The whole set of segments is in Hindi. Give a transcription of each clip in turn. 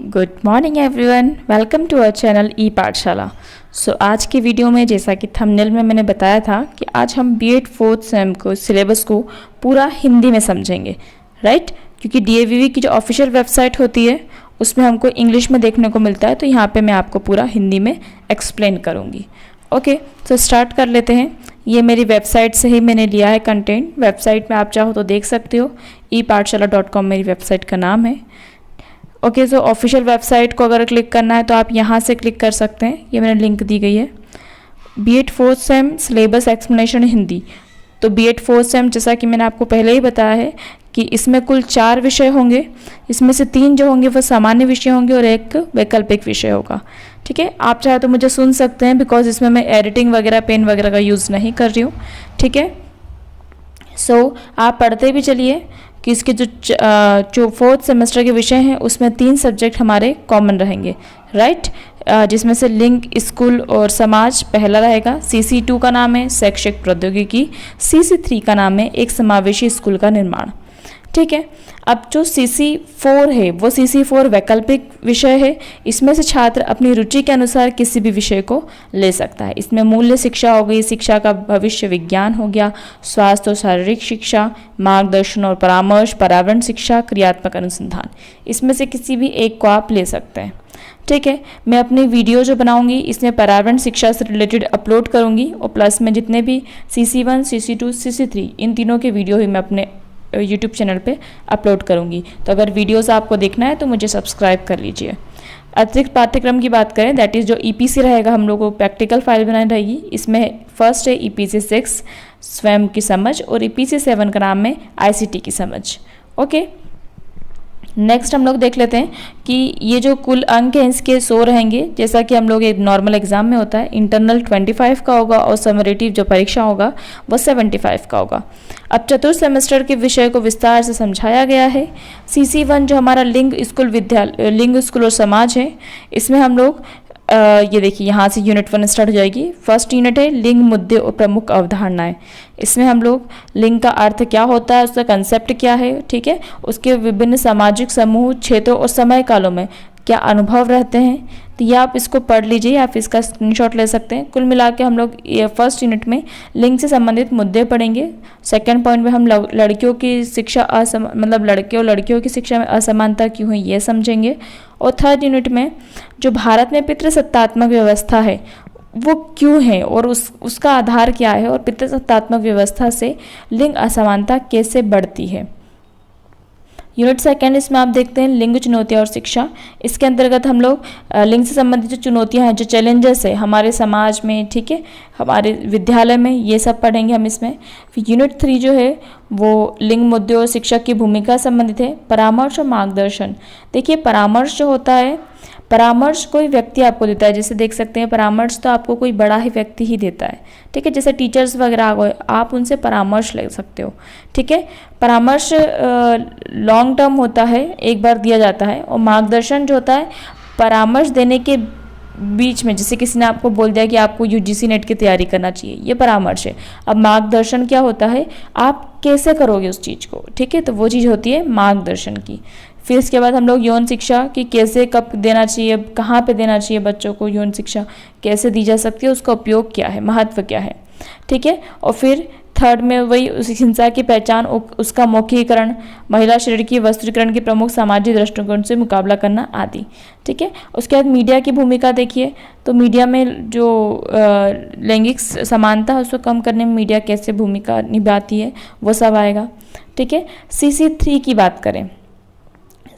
Good morning everyone, welcome to our channel e Pathshala. आज की वीडियो में जैसा कि थंबनेल में मैंने बताया था कि आज हम बीएड फोर्थ सेम को सिलेबस को पूरा हिंदी में समझेंगे, राइट। क्योंकि डीएवीवी की जो ऑफिशियल वेबसाइट होती है उसमें हमको इंग्लिश में देखने को मिलता है, तो यहाँ पे मैं आपको पूरा हिंदी में एक्सप्लेन करूँगी। ओके, तो स्टार्ट कर लेते हैं। ये मेरी वेबसाइट से ही मैंने लिया है कंटेंट। वेबसाइट में आप चाहो तो देख सकते हो, epathshala.com मेरी वेबसाइट का नाम है। ओके, सो ऑफिशियल वेबसाइट को अगर क्लिक करना है तो आप यहाँ से क्लिक कर सकते हैं। ये मैंने लिंक दी गई है, BEd fourth sem syllabus explanation Hindi. तो बीएड फोर्थ सेम जैसा कि मैंने आपको पहले ही बताया है कि इसमें कुल 4 विषय होंगे। इसमें से 3 जो होंगे वो सामान्य विषय होंगे और एक वैकल्पिक विषय होगा। ठीक है, आप चाहे तो मुझे सुन सकते हैं, बिकॉज इसमें मैं एडिटिंग वगैरह पेन वगैरह का यूज़ नहीं कर रही हूँ। ठीक है, सो आप पढ़ते भी चलिए कि इसके जो फोर्थ सेमेस्टर के विषय हैं उसमें 3 सब्जेक्ट हमारे कॉमन रहेंगे, राइट। जिसमें से लिंग, स्कूल और समाज पहला रहेगा। CC2 का नाम है शैक्षिक प्रौद्योगिकी। CC3 का नाम है एक समावेशी स्कूल का निर्माण। ठीक है, अब जो CC4 है वो CC4 वैकल्पिक विषय है। इसमें से छात्र अपनी रुचि के अनुसार किसी भी विषय को ले सकता है। इसमें मूल्य शिक्षा हो गई, शिक्षा का भविष्य विज्ञान हो गया, स्वास्थ्य और शारीरिक शिक्षा, मार्गदर्शन और परामर्श, पर्यावरण शिक्षा, क्रियात्मक अनुसंधान, इसमें से किसी भी एक को आप ले सकते हैं। ठीक है, मैं अपनी वीडियो जो बनाऊंगी इसमें पर्यावरण शिक्षा से रिलेटेड अपलोड करूंगी, और प्लस में जितने भी CC1, CC2, CC3 इन तीनों के वीडियो ही मैं अपने यूट्यूब चैनल पे अपलोड करूंगी। तो अगर वीडियोस आपको देखना है तो मुझे सब्सक्राइब कर लीजिए। अतिरिक्त पाठ्यक्रम की बात करें, दैट इज़ जो EPC रहेगा, हम लोग को प्रैक्टिकल फाइल बनानी रहेगी। इसमें फर्स्ट है EPC 6 स्वयं की समझ, और EPC 7 का नाम है ICT की समझ। ओके, नेक्स्ट हम लोग देख लेते हैं कि ये जो कुल अंक हैं इसके 100 रहेंगे, जैसा कि हम लोग एक नॉर्मल एग्जाम में होता है। इंटरनल 25 का होगा और समरेटिव जो परीक्षा होगा वो 75 का होगा। अब चतुर्थ सेमेस्टर के विषय को विस्तार से समझाया गया है। CC1 जो हमारा लिंग, स्कूल और समाज है, इसमें हम लोग ये देखिए यहाँ से यूनिट 1 स्टार्ट हो जाएगी। फर्स्ट यूनिट है लिंग, मुद्दे और प्रमुख अवधारणाएं। इसमें हम लोग लिंग का अर्थ क्या होता है, उसका कंसेप्ट क्या है, ठीक है, उसके विभिन्न सामाजिक समूह, क्षेत्रों और समय कालों में क्या अनुभव रहते हैं। तो ये आप इसको पढ़ लीजिए, आप इसका स्क्रीनशॉट ले सकते हैं। कुल मिला के हम लोग ये फर्स्ट यूनिट में लिंग से संबंधित मुद्दे पढ़ेंगे। सेकंड पॉइंट में हम लड़कियों की शिक्षा मतलब लड़के और लड़कियों की शिक्षा में असमानता क्यों है ये समझेंगे। और थर्ड यूनिट में जो भारत में पितृसत्तात्मक व्यवस्था है वो क्यों है और उसका आधार क्या है, और पितृसत्तात्मक व्यवस्था से लिंग असमानता कैसे बढ़ती है। यूनिट सेकंड इसमें आप देखते हैं लिंग, चुनौतियाँ और शिक्षा। इसके अंतर्गत हम लोग लिंग से संबंधित जो चुनौतियाँ हैं, जो चैलेंजेस है हमारे समाज में, ठीक है, हमारे विद्यालय में, ये सब पढ़ेंगे हम इसमें। फिर यूनिट 3 जो है वो लिंग, मुद्दे और शिक्षक की भूमिका संबंधित है। परामर्श और मार्गदर्शन, देखिए परामर्श जो होता है, परामर्श कोई व्यक्ति आपको देता है। जैसे देख सकते हैं परामर्श तो आपको कोई बड़ा ही व्यक्ति ही देता है, ठीक है, जैसे टीचर्स वगैरह आ गए, आप उनसे परामर्श ले सकते हो। ठीक है, परामर्श लॉन्ग टर्म होता है, एक बार दिया जाता है। और मार्गदर्शन जो होता है परामर्श देने के बीच में, जैसे किसी ने आपको बोल दिया कि आपको UGC नेट की तैयारी करना चाहिए, ये परामर्श है। अब मार्गदर्शन क्या होता है, आप कैसे करोगे उस चीज़ को, ठीक है, तो वो चीज़ होती है मार्गदर्शन की। फिर इसके बाद हम लोग यौन शिक्षा कि कैसे, कब देना चाहिए, कहाँ पे देना चाहिए बच्चों को यौन शिक्षा, कैसे दी जा सकती है, उसका उपयोग क्या है, महत्व क्या है, ठीक है। और फिर थर्ड में वही उस हिंसा की पहचान, उसका मौखिकरण, महिला शरीर की वस्त्रीकरण के प्रमुख सामाजिक दृष्टिकोण से मुकाबला करना आदि, ठीक है। उसके बाद मीडिया की भूमिका देखिए, तो मीडिया में जो लैंगिक समानता है उसको कम करने में मीडिया कैसे भूमिका निभाती है वो सब आएगा, ठीक है। CC3 की बात करें,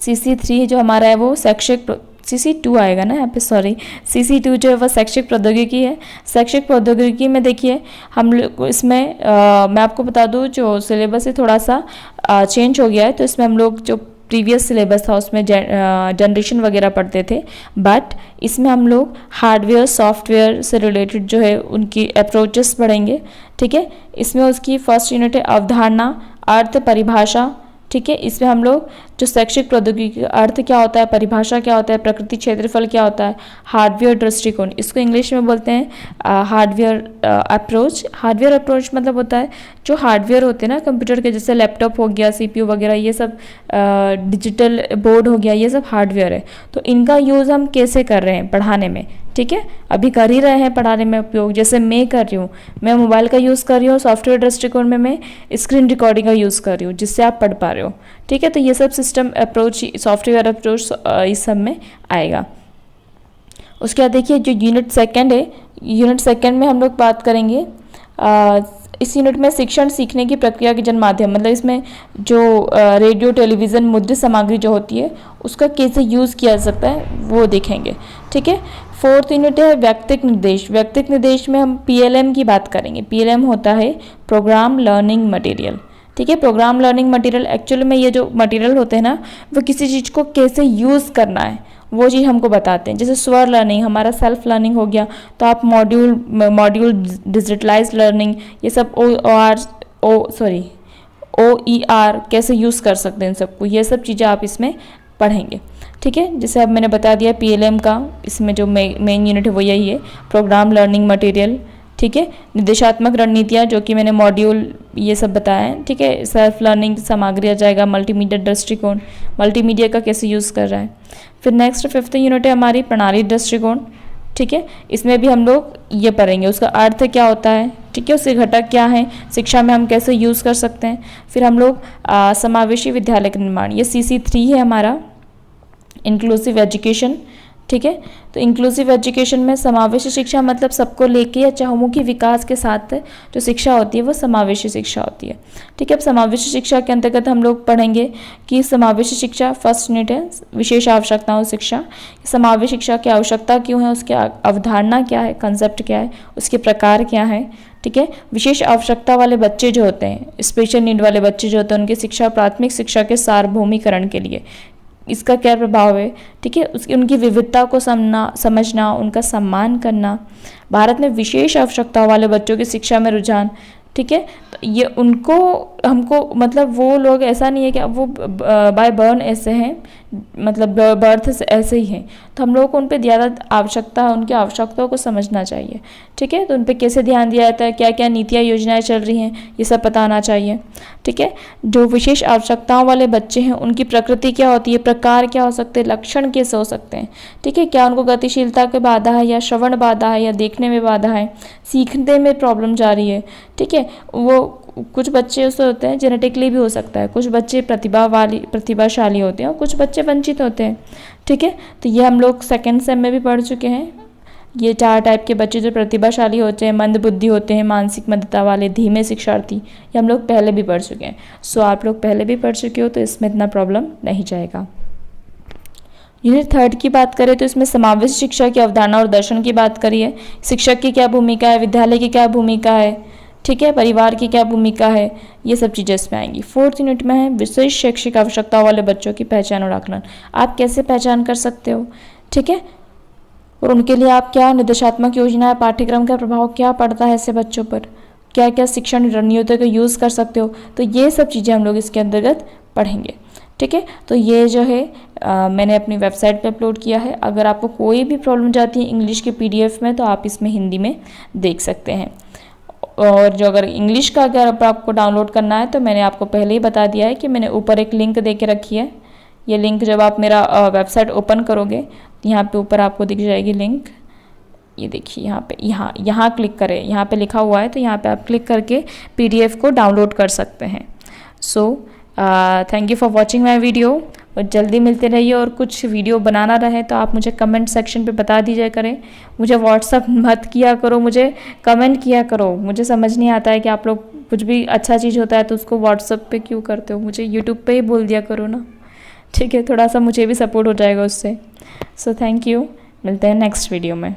CC3 जो हमारा है वो शैक्षिक, CC2 आएगा ना यहाँ पे, सॉरी, CC2 जो है वो शैक्षिक प्रौद्योगिकी है। शैक्षिक प्रौद्योगिकी में देखिए हम लोग इसमें मैं आपको बता दूँ जो सिलेबस है थोड़ा सा चेंज हो गया है। तो इसमें हम लोग जो प्रीवियस सिलेबस था उसमें जनरेशन वगैरह पढ़ते थे, बट इसमें हम लोग हार्डवेयर, सॉफ्टवेयर से रिलेटेड जो है उनकी अप्रोचेस पढ़ेंगे, ठीक है। इसमें उसकी फर्स्ट यूनिट है अवधारणा, अर्थ, परिभाषा, ठीक है। इसमें हम लोग जो शैक्षिक प्रौद्योगिकी का अर्थ क्या होता है, परिभाषा क्या होता है, प्रकृति क्षेत्रफल क्या होता है, हार्डवेयर दृष्टिकोण, इसको इंग्लिश में बोलते हैं हार्डवेयर अप्रोच। हार्डवेयर अप्रोच मतलब होता है जो हार्डवेयर होते हैं ना कंप्यूटर के, जैसे लैपटॉप हो गया, सीपीयू वगैरह, ये सब डिजिटल बोर्ड हो गया, ये सब हार्डवेयर है। तो इनका यूज़ हम कैसे कर रहे हैं पढ़ाने में, ठीक है, अभी कर ही रहे हैं पढ़ाने में उपयोग। जैसे मैं कर रही हूँ, मैं मोबाइल का यूज़ कर रही हूँ, सॉफ्टवेयर दृष्टिकोण में मैं स्क्रीन रिकॉर्डिंग का यूज़ कर रही हूँ जिससे आप पढ़ पा रहे हो, ठीक है। तो ये सब सिस्टम अप्रोच, सॉफ्टवेयर अप्रोच इस सब में आएगा। उसके बाद देखिए जो यूनिट सेकंड है, यूनिट सेकंड में हम लोग बात करेंगे इस यूनिट में शिक्षण सीखने की प्रक्रिया के जन माध्यम, मतलब इसमें जो रेडियो, टेलीविज़न, मुद्रित सामग्री जो होती है उसका कैसे यूज़ किया जा सकता है वो देखेंगे, ठीक है। फोर्थ यूनिट है व्यक्तिक निर्देश। व्यक्तिक निर्देश में हम PLM की बात करेंगे। PLM होता है प्रोग्राम लर्निंग मटेरियल, ठीक है। प्रोग्राम लर्निंग मटेरियल एक्चुअली में ये जो मटेरियल होते हैं ना, वो किसी चीज़ को कैसे यूज़ करना है वो चीज़ हमको बताते हैं। जैसे स्वर लर्निंग हमारा सेल्फ लर्निंग हो गया, तो आप मॉड्यूल डिजिटलाइज लर्निंग, ये सब OER कैसे यूज़ कर सकते हैं इन सबको, ये सब चीज़ें आप इसमें पढ़ेंगे, ठीक है। जैसे अब मैंने बता दिया PLM का, इसमें जो मेन यूनिट है वो यही है, प्रोग्राम लर्निंग मटेरियल, ठीक है। निर्देशात्मक रणनीतियाँ जो कि मैंने मॉड्यूल ये सब बताया है, ठीक है। सेल्फ लर्निंग सामग्री आ जाएगा, मल्टीमीडिया दृष्टिकोण, मल्टीमीडिया का कैसे यूज़ कर रहा है। फिर नेक्स्ट 5th यूनिट है हमारी प्रणाली दृष्टिकोण, ठीक है। इसमें भी हम लोग ये पढ़ेंगे उसका अर्थ क्या होता है, ठीक है, उसके घटक क्या हैं, शिक्षा में हम कैसे यूज़ कर सकते हैं। फिर हम लोग समावेशी विद्यालय का निर्माण, ये CC3 है हमारा, इंक्लूसिव एजुकेशन, ठीक है। तो इंक्लूसिव एजुकेशन में समावेशी शिक्षा मतलब सबको लेके या चहुमुखी विकास के साथ जो शिक्षा होती है वो समावेशी शिक्षा होती है, ठीक है। अब समावेशी शिक्षा के अंतर्गत हम लोग पढ़ेंगे कि समावेशी शिक्षा फर्स्ट यूनिट है विशेष आवश्यकताओं शिक्षा। समावेशी शिक्षा की आवश्यकता क्यों है, उसकी अवधारणा क्या है, कंसेप्ट क्या है, उसके प्रकार क्या है, ठीक है। विशेष आवश्यकता वाले बच्चे जो होते हैं, स्पेशल नीड वाले बच्चे जो होते हैं, उनकी शिक्षा प्राथमिक शिक्षा के सार्वभौमिकरण के लिए इसका क्या प्रभाव है, ठीक है। उसकी उनकी विविधता को समझना, उनका सम्मान करना। भारत में विशेष आवश्यकता वाले बच्चों की शिक्षा में रुझान, ठीक है। तो ये उनको हमको मतलब वो लोग ऐसा नहीं है कि वो बाय बर्न ऐसे हैं, मतलब बर्थ से ऐसे ही हैं, तो हम लोगों को उन पर ज़्यादा आवश्यकता है, उनकी आवश्यकताओं को समझना चाहिए, ठीक है। तो उन पर कैसे ध्यान दिया जाता है, क्या क्या नीतियाँ योजनाएं चल रही हैं, ये सब पता आना चाहिए, ठीक है। जो विशेष आवश्यकताओं वाले बच्चे हैं उनकी प्रकृति क्या होती है, प्रकार क्या हो सकते हैं, लक्षण कैसे हो सकते हैं, ठीक है। क्या उनको गतिशीलता की बाधा है, या श्रवण बाधा है, या देखने में बाधा है, सीखने में प्रॉब्लम जा रही है, ठीक है। वो कुछ बच्चे ऐसे होते हैं, जेनेटिकली भी हो सकता है, कुछ बच्चे प्रतिभाशाली होते हैं और कुछ बच्चे वंचित होते हैं, ठीक है। तो ये हम लोग सेकेंड सेम में भी पढ़ चुके हैं। ये 4 टाइप के बच्चे जो प्रतिभाशाली होते हैं, मंद बुद्धि होते हैं, मानसिक मंदता वाले, धीमे शिक्षार्थी, ये हम लोग पहले भी पढ़ चुके हैं। सो आप लोग पहले भी पढ़ चुके हो तो इसमें इतना प्रॉब्लम नहीं जाएगा। यूनिट 3 की बात करें तो इसमें समावेशी शिक्षा की अवधारणा और दर्शन की बात करिए। शिक्षक की क्या भूमिका है, विद्यालय की क्या भूमिका है, ठीक है, परिवार की क्या भूमिका है, ये सब चीज़ें इसमें आएंगी। 4th यूनिट में है विशेष शैक्षिक आवश्यकताओं वाले बच्चों की पहचान और आकलन। आप कैसे पहचान कर सकते हो, ठीक है, और उनके लिए आप क्या निर्देशात्मक योजना, पाठ्यक्रम का प्रभाव क्या पड़ता है ऐसे बच्चों पर, क्या क्या शिक्षण रणनीतियों का यूज़ कर सकते हो, तो ये सब चीज़ें हम लोग इसके अंतर्गत पढ़ेंगे, ठीक है। तो ये जो है मैंने अपनी वेबसाइट पे अपलोड किया है। अगर आपको कोई भी प्रॉब्लम जाती है इंग्लिश के PDF में तो आप इसमें हिंदी में देख सकते हैं। और जो अगर इंग्लिश का अगर आपको डाउनलोड करना है तो मैंने आपको पहले ही बता दिया है कि मैंने ऊपर एक लिंक दे के रखी है। ये लिंक जब आप मेरा वेबसाइट ओपन करोगे यहाँ पे ऊपर आपको दिख जाएगी लिंक, ये देखिए यहाँ पे, यहाँ क्लिक करें, यहाँ पे लिखा हुआ है, तो यहाँ पे आप क्लिक करके PDF को डाउनलोड कर सकते हैं। So thank you for watching my video, और जल्दी मिलते रहिए। और कुछ वीडियो बनाना रहे तो आप मुझे कमेंट सेक्शन पे बता दीजिए करें, मुझे व्हाट्सअप मत किया करो, मुझे कमेंट किया करो। मुझे समझ नहीं आता है कि आप लोग कुछ भी अच्छा चीज़ होता है तो उसको व्हाट्सअप पे क्यों करते हो, मुझे यूट्यूब पे ही बोल दिया करो ना, ठीक है, थोड़ा सा मुझे भी सपोर्ट हो जाएगा उससे। सो थैंक यू, मिलते हैं नेक्स्ट वीडियो में।